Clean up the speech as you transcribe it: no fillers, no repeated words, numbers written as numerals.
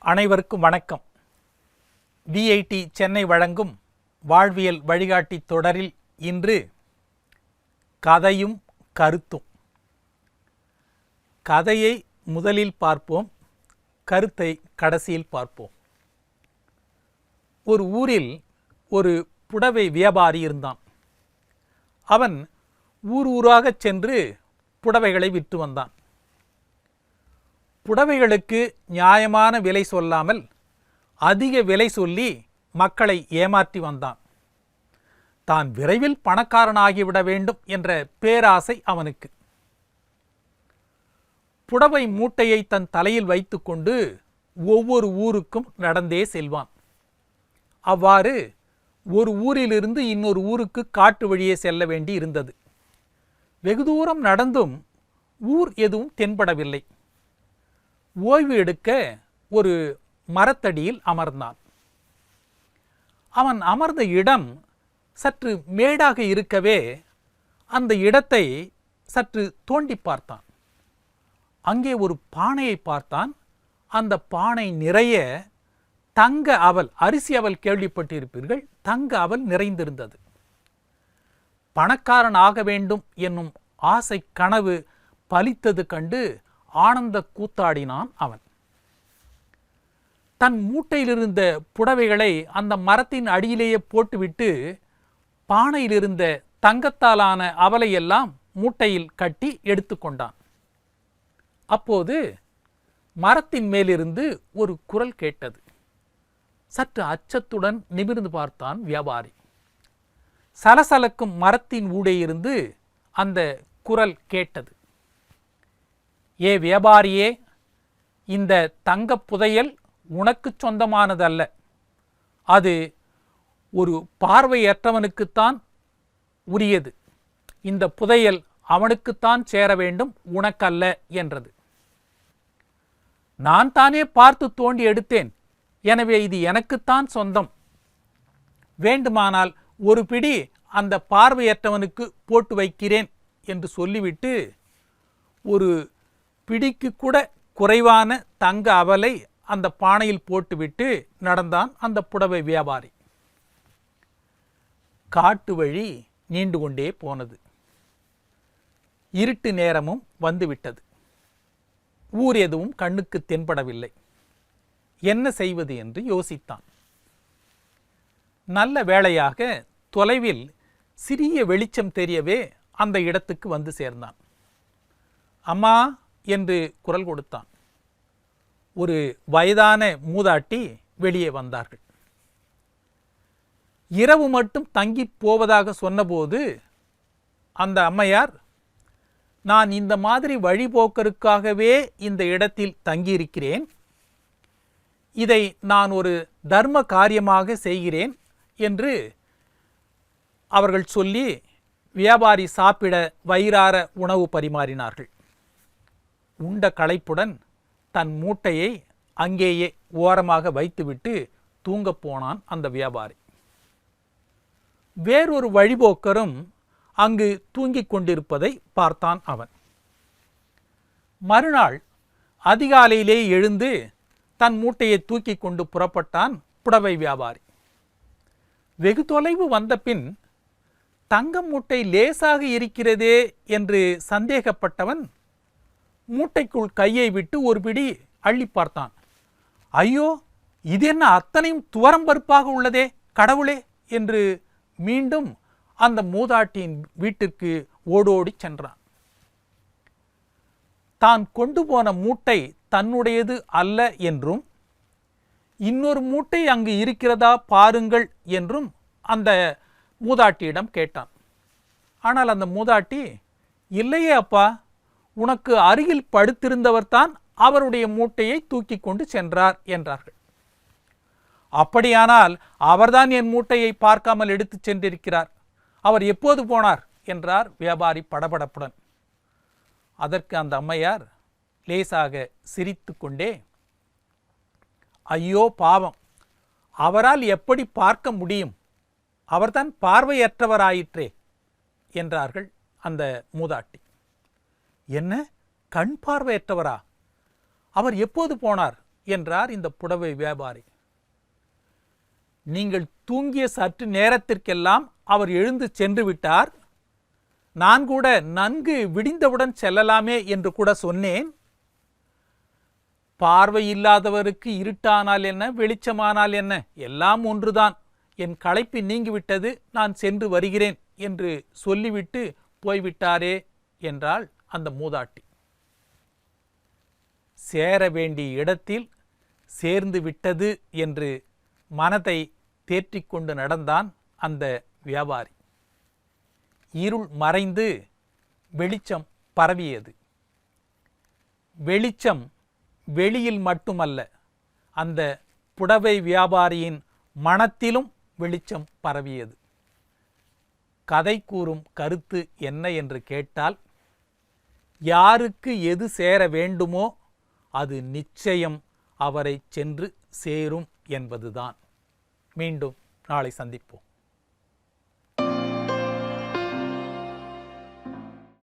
அனைவருக்கும் வணக்கம். விஐடி சென்னை வழங்கும் வாழ்வியல் வழிகாட்டி தொடரில் இன்று கதையும் கருத்தும். கதையை முதலில் பார்ப்போம், கருத்தை கடைசியில் பார்ப்போம். ஒரு ஊரில் ஒரு புடவை வியாபாரி இருந்தான். அவன் ஊர் ஊராக சென்று புடவைகளை விற்று வந்தான். புடவைகளுக்கு நியாயமான விலை சொல்லாமல் அதிக விலை சொல்லி மக்களை ஏமாற்றி வந்தான். தான் விரைவில் பணக்காரனாகிவிட வேண்டும் என்ற பேராசை அவனுக்கு. புடவை மூட்டையை தன் தலையில் வைத்துக்கொண்டு ஒவ்வொரு ஊருக்கும் நடந்தே செல்வான். அவ்வாறு ஒரு ஊரிலிருந்து இன்னொரு ஊருக்கு காட்டு வழியே செல்ல வேண்டி இருந்தது. வெகு தூரம் நடந்தும் ஊர் எதுவும் தென்படவில்லை. ஓய்வு எடுக்க ஒரு மரத்தடியில் அமர்ந்தான். அவன் அமர்ந்த இடம் சற்று மேடாக இருக்கவே அந்த இடத்தை சற்று தோண்டி பார்த்தான். அங்கே ஒரு பானையை பார்த்தான். அந்த பானை நிறைய தங்க அவல், அரிசி அவல் கேள்விப்பட்டிருப்பீர்கள், தங்க அவல் நிறைந்திருந்தது. பணக்காரன் ஆக வேண்டும் என்னும் ஆசை கனவு பலித்தது கண்டு ஆனந்த கூத்தாடினான் அவன். தன் மூட்டையிலிருந்த புடவைகளை அந்த மரத்தின் அடியிலேயே போட்டுவிட்டு பானையிலிருந்த தங்கத்தாலான அவலையெல்லாம் மூட்டையில் கட்டி எடுத்துக்கொண்டான். அப்போது மரத்தின் மேலிருந்து ஒரு குரல் கேட்டது. சற்று அச்சத்துடன் நிமிர்ந்து பார்த்தான் வியாபாரி. சலசலக்கும் மரத்தின் ஊடே இருந்து அந்த குரல் கேட்டது. ஏ வியாபாரியே, இந்த தங்கப் புதையல் உனக்கு சொந்தமானதல்ல. அது ஒரு பார்வையற்றவனுக்குத்தான் உரியது. இந்த புதையல் அவனுக்குத்தான் சேர வேண்டும், உனக்கல்ல என்றது. நான் தானே பார்த்து தோண்டி எடுத்தேன், எனவே இது எனக்குத்தான் சொந்தம். வேண்டுமானால் ஒரு பிடி அந்த பார்வையற்றவனுக்கு போட்டு வைக்கிறேன் என்று சொல்லிவிட்டு ஒரு பிடிக்கு கூட குறைவான தங்க அவலை அந்த பானையில் போட்டுவிட்டு நடந்தான் அந்த புடவை வியாபாரி. காட்டு வழி நீண்டு கொண்டே போனது. இருட்டு நேரமும் வந்துவிட்டது. ஊர் எதுவும் கண்ணுக்கு தென்படவில்லை. என்ன செய்வது என்று யோசித்தான். நல்ல வேளையாக தொலைவில் சிறிய வெளிச்சம் தெரியவே அந்த இடத்துக்கு வந்து சேர்ந்தான். அம்மா என்று குரல் கொடுத்தான். ஒரு வயதான மூதாட்டி வெளியே வந்தார்கள். இரவு மட்டும் தங்கி போவதாக சொன்னபோது அந்த அம்மையார், நான் இந்த மாதிரி வழிபோக்கருக்காகவே இந்த இடத்தில் தங்கியிருக்கிறேன். இதை நான் ஒரு தர்ம காரியமாக செய்கிறேன் என்று அவர்கள் சொல்லி வியாபாரி சாப்பிட வயிறார உணவு பரிமாறினார்கள். உண்ட களைப்புடன் தன் மூட்டையை அங்கேயே ஓரமாக வைத்துவிட்டு தூங்கப் போனான் அந்த வியாபாரி. வேறொரு வழிபோக்கரும் அங்கு தூங்கிக் கொண்டிருப்பதை பார்த்தான் அவன். மறுநாள் அதிகாலையிலே எழுந்து தன் மூட்டையை தூக்கி கொண்டு புறப்பட்டான் புடவை வியாபாரி. வெகு தொலைவு வந்த பின் தங்க மூட்டை லேசாக இருக்கிறதே என்று சந்தேகப்பட்டவன் மூட்டைக்குள் கையை விட்டு ஒரு பிடி அள்ளி பார்த்தான். ஐயோ, இது என்ன அத்தனையும் துவரம்பருப்பாக உள்ளதே கடவுளே என்று மீண்டும் அந்த மூதாட்டியின் வீட்டிற்கு ஓடோடி சென்றான். தான் கொண்டு போன மூட்டை தன்னுடையது அல்ல என்றும், இன்னொரு மூட்டை அங்கு இருக்கிறதா பாருங்கள் என்றும் அந்த மூதாட்டியிடம் கேட்டான். ஆனால் அந்த மூதாட்டி, இல்லையே அப்பா, உனக்கு அருகில் படுத்திருந்தவர்தான் அவருடைய மூட்டையை தூக்கி கொண்டு சென்றார் என்றார்கள். அப்படியானால் அவர்தான் என் மூட்டையை பார்க்காமல் எடுத்து சென்றிருக்கிறார். அவர் எப்போது போனார் என்றார் வியாபாரி படபடப்புடன். அதற்கு அந்த அம்மையார் லேசாக சிரித்து கொண்டே, ஐயோ பாவம், அவரால் எப்படி பார்க்க முடியும், அவர்தான் பார்வையற்றவராயிற்றே என்றார்கள் அந்த மூதாட்டி. என்ன, கண் பார்வையற்றவரா? அவர் எப்போது போனார்? என்றார் இந்த புடவை வியாபாரி. நீங்கள் தூங்கிய சற்று நேரத்திற்கெல்லாம் அவர் எழுந்து சென்று விட்டார். நான் கூட நன்கு விடிந்தவுடன் செல்லலாமே என்று கூட சொன்னேன். பார்வையில்லாதவருக்கு இருட்டானால் என்ன, வெளிச்சமானால் என்ன, எல்லாம் ஒன்றுதான். என் களைப்பு நீங்கிவிட்டது, நான் சென்று வருகிறேன் என்று சொல்லிவிட்டு போய்விட்டாரே என்றாள் அந்த மூதாட்டி. சேர வேண்டிய இடத்தில் சேர்ந்து விட்டது என்று மனதை தேற்றிக்கொண்டு நடந்தான் அந்த வியாபாரி. இருள் மறைந்து வெளிச்சம் பரவியது. வெளிச்சம் வெளியில் மட்டுமல்ல, அந்த புடவை வியாபாரியின் மனத்திலும் வெளிச்சம் பரவியது. கதை கூறும் கருத்து என்ன என்று கேட்டால், யாருக்கு எது சேர வேண்டுமோ அது நிச்சயம் அவரை சென்று சேரும் என்பதுதான். மீண்டும் நாளை சந்திப்போம்.